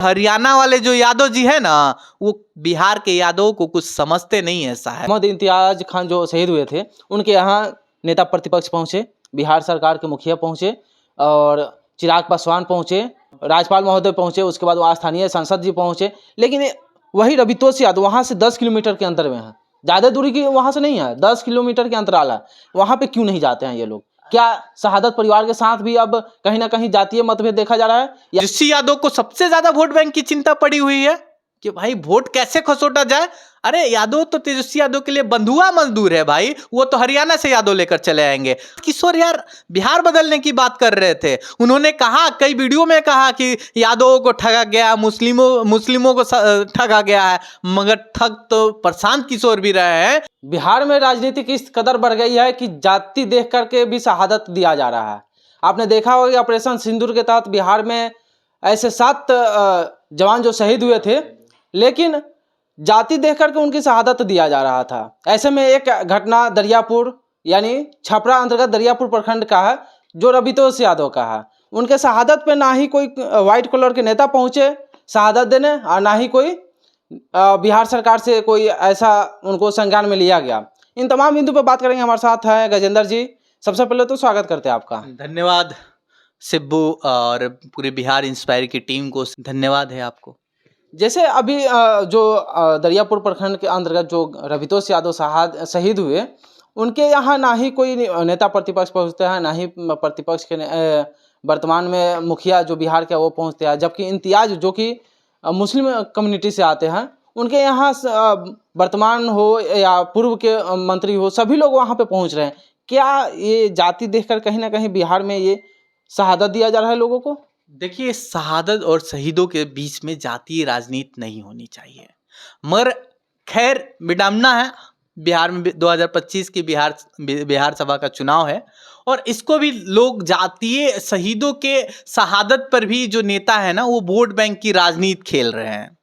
हरियाणा वाले जो यादव जी है ना, वो बिहार के यादव को कुछ समझते नहीं है साहब। मोहम्मद इम्तियाज खान जो शहीद हुए थे, उनके यहाँ नेता प्रतिपक्ष पहुँचे, बिहार सरकार के मुखिया पहुँचे और चिराग पासवान पहुँचे, राज्यपाल महोदय पहुँचे, उसके बाद वहाँ स्थानीय सांसद जी पहुँचे। लेकिन वही रवितोष यादव वहाँ से 10 किलोमीटर के अंतर में है, ज़्यादा दूरी की वहाँ से नहीं है, 10 किलोमीटर के अंतराल है। वहाँ पे क्यों नहीं जाते हैं ये लोग? क्या शहादत परिवार के साथ भी अब कहीं ना कहीं जातीय मतभेद देखा जा रहा है? तेजस्वी यादव को सबसे ज्यादा वोट बैंक की चिंता पड़ी हुई है कि भाई वोट कैसे खसोटा जाए। अरे यादव तो तेजस्वी यादव के लिए बंधुआ मजदूर है भाई, वो तो हरियाणा से यादव लेकर चले आएंगे। किशोर यार बिहार बदलने की बात कर रहे थे, उन्होंने कहा कई वीडियो में कहा कि यादवों को ठगा गया, मुस्लिमों को ठगा गया है, मगर ठग तो प्रशांत किशोर भी रहे हैं। बिहार में राजनीति इस कदर बढ़ गई है कि जाति देख करके भी शहादत दिया जा रहा है। आपने देखा होगा कि ऑपरेशन सिंदूर के तहत बिहार में ऐसे 7 जवान जो शहीद हुए थे, लेकिन जाति देख करके उनकी शहादत दिया जा रहा था। ऐसे में एक घटना दरियापुर यानी छपरा अंतर्गत दरियापुर प्रखंड का है, जो रवितोष यादव का है। उनके शहादत पे ना ही कोई व्हाइट कलर के नेता पहुंचे शहादत देने और ना ही कोई बिहार सरकार से कोई ऐसा उनको संज्ञान में लिया गया। इन तमाम बिंदु पर बात करेंगे। हमारे साथ है गजेंद्र जी। सबसे पहले तो स्वागत करते हैं आपका। धन्यवाद सिब्बू और पूरे बिहार इंस्पायर की टीम को धन्यवाद है आपको। जैसे अभी जो दरियापुर प्रखंड के अंतर्गत जो रवितोष यादव शहीद हुए, उनके यहाँ ना ही कोई नेता प्रतिपक्ष पहुँचते हैं, ना ही प्रतिपक्ष के वर्तमान में मुखिया जो बिहार के वो पहुँचते हैं, जबकि इम्तियाज जो कि मुस्लिम कम्युनिटी से आते हैं, उनके यहाँ वर्तमान हो या पूर्व के मंत्री हो, सभी लोग वहाँ पे पहुँच रहे हैं। क्या ये जाति देखकर कहीं ना कहीं बिहार में ये शहादत दिया जा रहा है लोगों को? देखिए, शहादत और शहीदों के बीच में जातीय राजनीति नहीं होनी चाहिए, मगर खैर विडम्बना है, बिहार में 2025 की बिहार सभा का चुनाव है और इसको भी लोग जातीय शहीदों के शहादत पर भी जो नेता है ना, वो वोट बैंक की राजनीति खेल रहे हैं।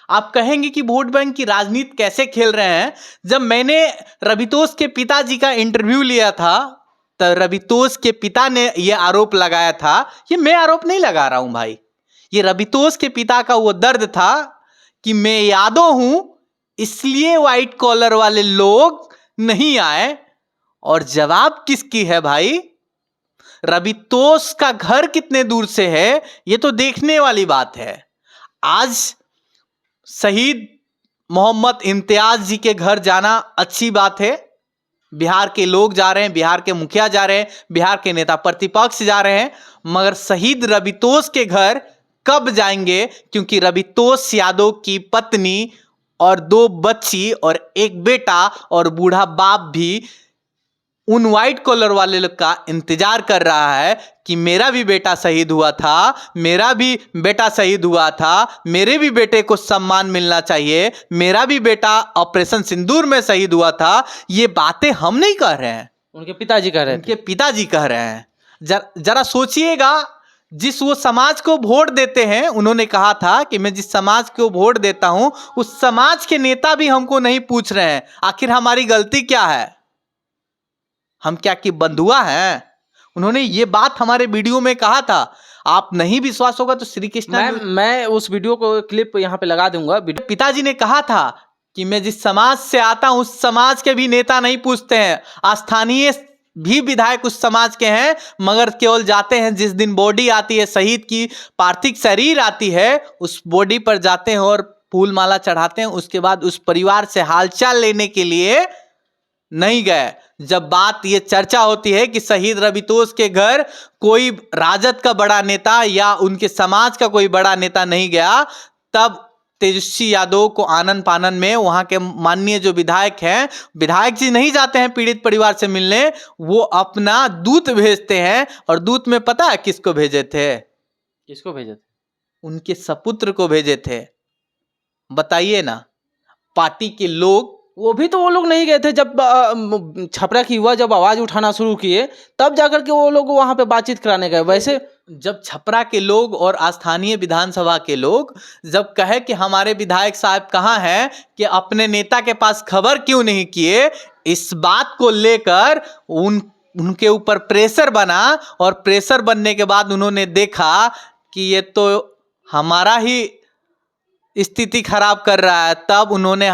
आप कहेंगे कि वोट बैंक की राजनीति कैसे खेल रहे हैं? जब मैंने रवितोष के पिताजी का इंटरव्यू लिया था तो रवितोष के पिता ने यह आरोप लगाया था, ये मैं आरोप नहीं लगा रहा हूं भाई, ये रवितोष के पिता का वो दर्द था कि मैं यादव हूं इसलिए व्हाइट कॉलर वाले लोग नहीं आए। और जवाब किसकी है भाई? रवितोष का घर कितने दूर से है ये तो देखने वाली बात है। आज शहीद मोहम्मद इम्तियाज जी के घर जाना अच्छी बात है, बिहार के लोग जा रहे हैं, बिहार के मुखिया जा रहे हैं, बिहार के नेता प्रतिपक्ष जा रहे हैं, मगर शहीद रवितोष के घर कब जाएंगे? क्योंकि रवितोष यादव की पत्नी और 2 बच्ची और एक बेटा और बूढ़ा बाप भी उन व्हाइट कॉलर वाले लोग का इंतजार कर रहा है कि मेरा भी बेटा शहीद हुआ था, मेरा भी बेटा शहीद हुआ था, मेरे भी बेटे को सम्मान मिलना चाहिए, मेरा भी बेटा ऑपरेशन सिंदूर में शहीद हुआ था। ये बातें हम नहीं कह रहे हैं, उनके पिताजी कह रहे हैं। उनके पिताजी कह रहे हैं। जरा सोचिएगा, जिस वो समाज को वोट देते हैं, उन्होंने कहा था कि मैं जिस समाज को वोट देता हूं उस समाज के नेता भी हमको नहीं पूछ रहे हैं आखिर हमारी गलती क्या है, हम क्या कि बंधुआ हैं। उन्होंने ये बात हमारे वीडियो में कहा था। आप नहीं विश्वास होगा तो श्री कृष्णा मैं उस वीडियो को क्लिप यहाँ पे लगा दूंगा। पिताजी ने कहा था कि मैं जिस समाज से आता हूं उस समाज के भी नेता नहीं पूछते हैं, स्थानीय भी विधायक उस समाज के हैं, मगर केवल जाते हैं जिस दिन बॉडी आती है, शहीद की पार्थिव शरीर आती है, उस बॉडी पर जाते हैं और फूल माला चढ़ाते हैं। उसके बाद उस परिवार से हालचाल लेने के लिए नहीं गए। जब बात ये चर्चा होती है कि शहीद रवितोष के घर कोई राजद का बड़ा नेता या उनके समाज का कोई बड़ा नेता नहीं गया, तब तेजस्वी यादव को आनन फानन में वहां के माननीय जो विधायक हैं, विधायक जी नहीं जाते हैं पीड़ित परिवार से मिलने, वो अपना दूत भेजते हैं। और दूत में पता है किसको भेजे थे? किसको भेजे थे? उनके सपुत्र को भेजे थे। बताइए ना, पार्टी के लोग, वो भी तो वो लोग नहीं गए थे। जब छपरा की युवा जब आवाज उठाना शुरू किए तब जाकर के वो लोग वहां पे बातचीत कराने गए। वैसे जब छपरा के लोग और स्थानीय विधानसभा के लोग जब कहे कि हमारे विधायक साहब कहाँ हैं, कि अपने नेता के पास खबर क्यों नहीं किए, इस बात को लेकर उनके ऊपर प्रेशर बना और प्रेशर बनने के बाद उन्होंने देखा कि ये तो हमारा ही स्थिति खराब कर रहा है, तब उन्होंने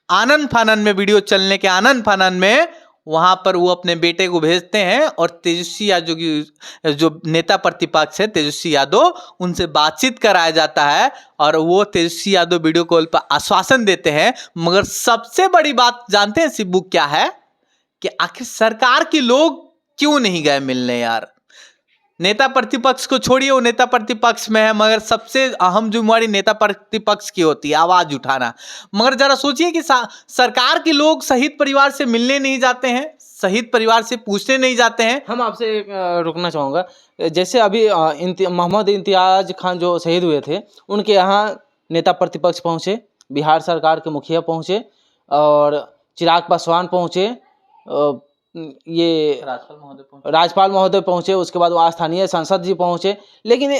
आनन फानन में, वीडियो चलने के आनन फानन में वहां पर वो अपने बेटे को भेजते हैं और तेजस्वी यादव की जो नेता प्रतिपक्ष है तेजस्वी यादव, उनसे बातचीत कराया जाता है और वो तेजस्वी यादव वीडियो कॉल पर आश्वासन देते हैं। मगर सबसे बड़ी बात जानते हैं शिबू क्या है कि आखिर सरकार के लोग क्यों नहीं गए मिलने यार। नेता प्रतिपक्ष को छोड़िए, वो नेता प्रतिपक्ष में है, मगर सबसे अहम जिम्मेवारी नेता प्रतिपक्ष की होती है आवाज उठाना। मगर जरा सोचिए कि सरकार के लोग शहीद परिवार से मिलने नहीं जाते हैं, शहीद परिवार से पूछने नहीं जाते हैं। हम आपसे रुकना चाहूँगा, जैसे अभी मोहम्मद इम्तियाज खान जो शहीद हुए थे, उनके यहाँ नेता प्रतिपक्ष पहुँचे, बिहार सरकार के मुखिया पहुँचे और चिराग पासवान पहुँचे, ये राजपाल महोदय पहुँचे, उसके बाद वहाँ स्थानीय सांसद जी पहुँचे, लेकिन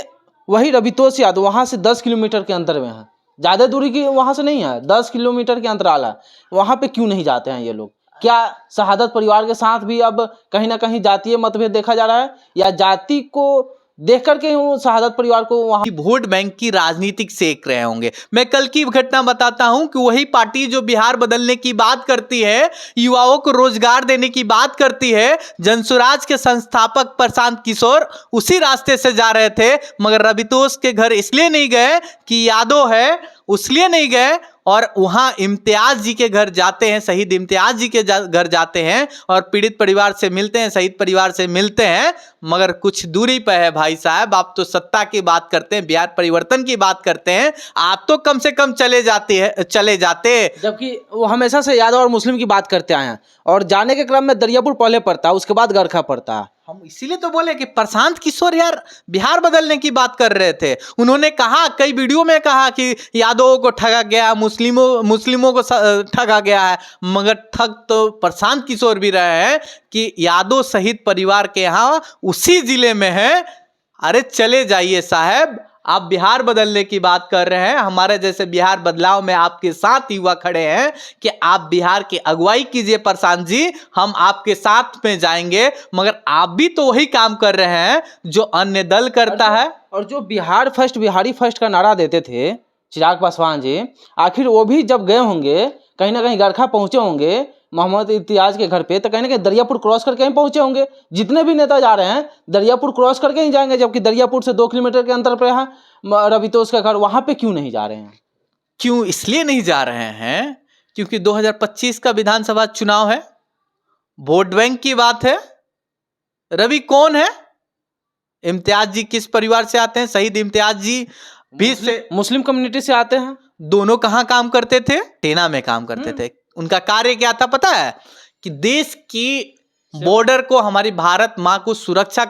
वही रवितोष यादव वहाँ से 10 किलोमीटर के अंतर में है, ज़्यादा दूरी की वहाँ से नहीं है, 10 किलोमीटर के अंतराल है, वहाँ पे क्यों नहीं जाते हैं ये लोग? क्या शहादत परिवार के साथ भी अब कहीं ना कहीं जातीय मतभेद देखा जा रहा है, या जाति को देख करके शहादत परिवार को वहां वोट बैंक की राजनीतिक सेक रहे होंगे? मैं कल की घटना बताता हूं कि वही पार्टी जो बिहार बदलने की बात करती है, युवाओं को रोजगार देने की बात करती है, जनसुराज के संस्थापक प्रशांत किशोर उसी रास्ते से जा रहे थे, मगर रवितोष के घर इसलिए नहीं गए कि यादव है, उसलिए नहीं गए, और वहां इम्तियाज जी के घर जाते हैं, शहीद इम्तियाज जी के घर जाते हैं और पीड़ित परिवार से मिलते हैं, शहीद परिवार से मिलते हैं। मगर कुछ दूरी पर है भाई साहब, आप तो सत्ता की बात करते हैं, बिहार परिवर्तन की बात करते हैं, आप तो कम से कम चले जाते, जबकि वो हमेशा से यादव और मुस्लिम की बात करते आए हैं, और जाने के क्रम में दरियापुर पहले पड़ता है, उसके बाद गरखा पड़ता है। हम इसीलिए तो बोले कि प्रशांत किशोर यार बिहार बदलने की बात कर रहे थे। उन्होंने कहा, कई वीडियो में कहा कि यादवों को ठगा गया, मुस्लिमों को ठगा गया है, मगर ठग तो प्रशांत किशोर भी रहे हैं कि यादव शहीद परिवार के यहाँ उसी जिले में है। अरे चले जाइए साहब, आप बिहार बदलने की बात कर रहे हैं, हमारे जैसे बिहार बदलाव में आपके साथ युवा खड़े हैं कि आप बिहार की अगुवाई कीजिए प्रशांत जी, हम आपके साथ में जाएंगे। मगर आप भी तो वही काम कर रहे हैं जो अन्य दल करता है। और जो बिहार फर्स्ट, बिहारी फर्स्ट का नारा देते थे चिराग पासवान जी, आखिर वो भी जब गए होंगे, कहीं ना कहीं गरखा पहुंचे होंगे मोहम्मद इम्तियाज के घर पे, तो कहीं ना कहीं दरियापुर क्रॉस करके ही पहुंचे होंगे। जितने भी नेता जा रहे हैं दरियापुर क्रॉस करके ही जाएंगे, जबकि दरियापुर से 2 किलोमीटर के अंतर पे है रवितोष का घर, वहां पे क्यों नहीं जा रहे हैं? क्यों इसलिए नहीं जा रहे हैं क्योंकि 2025 का विधानसभा चुनाव है, वोट बैंक की बात है। रवि कौन है? इम्तियाज जी किस परिवार से आते हैं? शहीद इम्तियाज जी भी से मुस्लिम कम्युनिटी से आते हैं। दोनों कहाँ काम करते थे? टेना में काम करते थे। उनका कार्य क्या था पता है? कि देश की बॉर्डर को, हमारी भारत माँ को सुरक्षा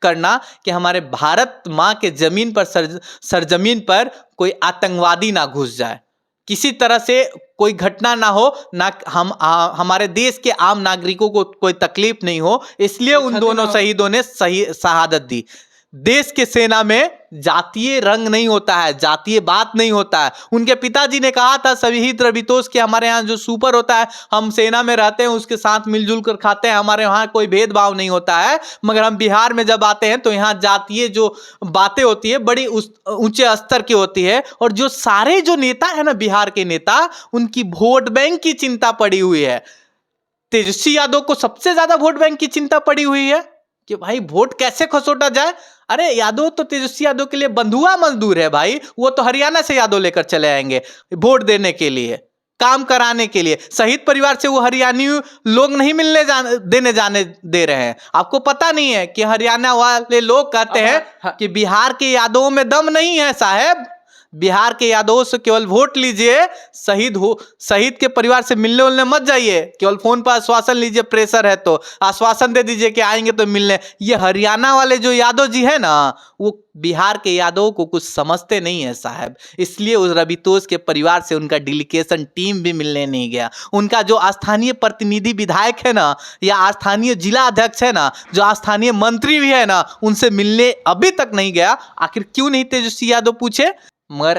करना, कि हमारे भारत माँ के जमीन पर, सरजमीन पर कोई आतंकवादी ना घुस जाए, किसी तरह से कोई घटना ना हो, ना हमारे देश के आम नागरिकों को कोई तकलीफ नहीं हो, इसलिए उन दोनों शहीदों ने शहादत दी। देश के सेना में जातीय रंग नहीं होता है, जातीय बात नहीं होता है। उनके पिताजी ने कहा था शहीद रवितोष के, हमारे यहाँ जो सुपर होता है, हम सेना में रहते हैं, उसके साथ मिलजुल कर खाते हैं, हमारे यहाँ कोई भेदभाव नहीं होता है। मगर हम बिहार में जब आते हैं तो यहाँ जातीय जो बातें होती है बड़ी ऊंचे स्तर की होती है। और जो सारे जो नेता है ना बिहार के नेता, उनकी वोट बैंक की चिंता पड़ी हुई है। तेजस्वी यादव को सबसे ज्यादा वोट बैंक की चिंता पड़ी हुई है कि भाई वोट कैसे खसोटा जाए। अरे यादव तो, तेजस्वी यादव के लिए बंधुआ मजदूर है भाई, वो तो हरियाणा से यादव लेकर चले आएंगे वोट देने के लिए, काम कराने के लिए। शहीद परिवार से वो हरियाणी लोग नहीं देने जाने दे रहे हैं। आपको पता नहीं है कि हरियाणा वाले लोग कहते हैं कि बिहार के यादवों में दम नहीं है साहब, बिहार के यादवों से केवल वोट लीजिए, शहीद के परिवार से मिलने उलने मत जाइए, केवल फोन पर आश्वासन लीजिए, प्रेशर है तो आश्वासन दे दीजिए कि आएंगे तो मिलने। ये हरियाणा वाले जो यादव जी है ना, वो बिहार के यादवों को कुछ समझते नहीं है साहब, इसलिए उस रवितोष के परिवार से उनका डेलीगेशन टीम भी मिलने नहीं गया। उनका जो स्थानीय प्रतिनिधि विधायक है ना, या स्थानीय जिला अध्यक्ष है ना, जो स्थानीय मंत्री भी है ना, उनसे मिलने अभी तक नहीं गया। आखिर क्यों नहीं तेजस्वी यादव पूछे? मगर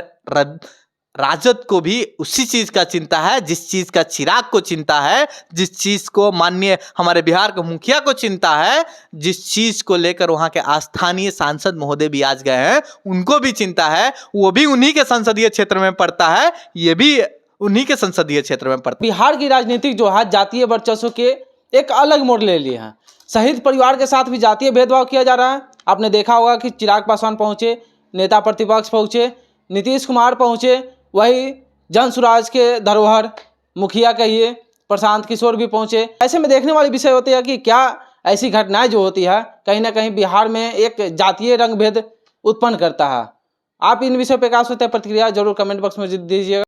राजद को भी उसी चीज का चिंता है, जिस चीज का चिराग को चिंता है, जिस चीज को माननीय हमारे बिहार के मुखिया को चिंता है, जिस चीज को लेकर वहां के स्थानीय सांसद महोदय भी आज गए हैं, उनको भी चिंता है। वो भी उन्हीं के संसदीय क्षेत्र में पड़ता है, ये भी उन्हीं के संसदीय क्षेत्र में पड़ता है। बिहार की राजनीतिक जो है जातीय वर्चस्व के एक अलग मोड़ ले लिए हैं। शहीद परिवार के साथ भी जातीय भेदभाव किया जा रहा है। आपने देखा होगा कि चिराग पासवान पहुंचे, नेता प्रतिपक्ष पहुंचे, नीतीश कुमार पहुंचे, वही जन सुराज के धरोहर मुखिया कहिए प्रशांत किशोर भी पहुंचे। ऐसे में देखने वाली विषय होती है कि क्या ऐसी घटनाएं जो होती है कहीं ना कहीं बिहार में एक जातीय रंग भेद उत्पन्न करता है। आप इन विषयों पर क्या सोचते हैं, प्रतिक्रिया जरूर कमेंट बॉक्स में दीजिएगा।